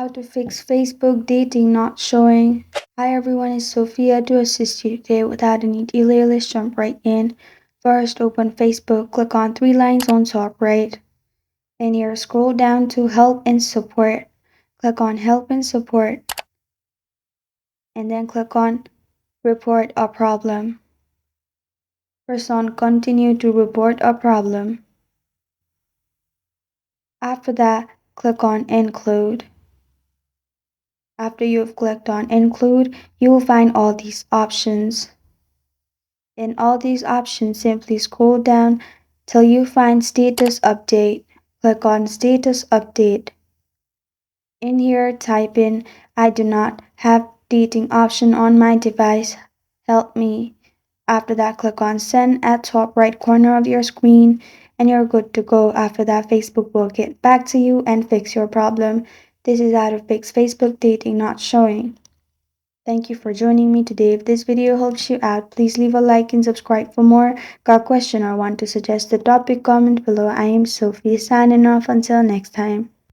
How to fix Facebook dating not showing. Hi everyone, it's Sophia to assist you today. Without any delay, let's jump right in. First, open Facebook, click on three lines on top right. And here, scroll down to Help and Support. Click on Help and Support. And then click on Report a Problem. Press on Continue to report a problem. After that, click on Include. After you've clicked on Include, you will find all these options. In all these options, simply scroll down till you find Status Update. Click on Status Update. In here, type in, I do not have dating option on my device. Help me. After that, click on Send at top right corner of your screen and you're good to go. After that, Facebook will get back to you and fix your problem. This is how to fix Facebook dating not showing. Thank you for joining me today. If this video helps you out, please leave a like and subscribe for more. Got a question or want to suggest a topic, comment below. I am Sophie signing off until next time.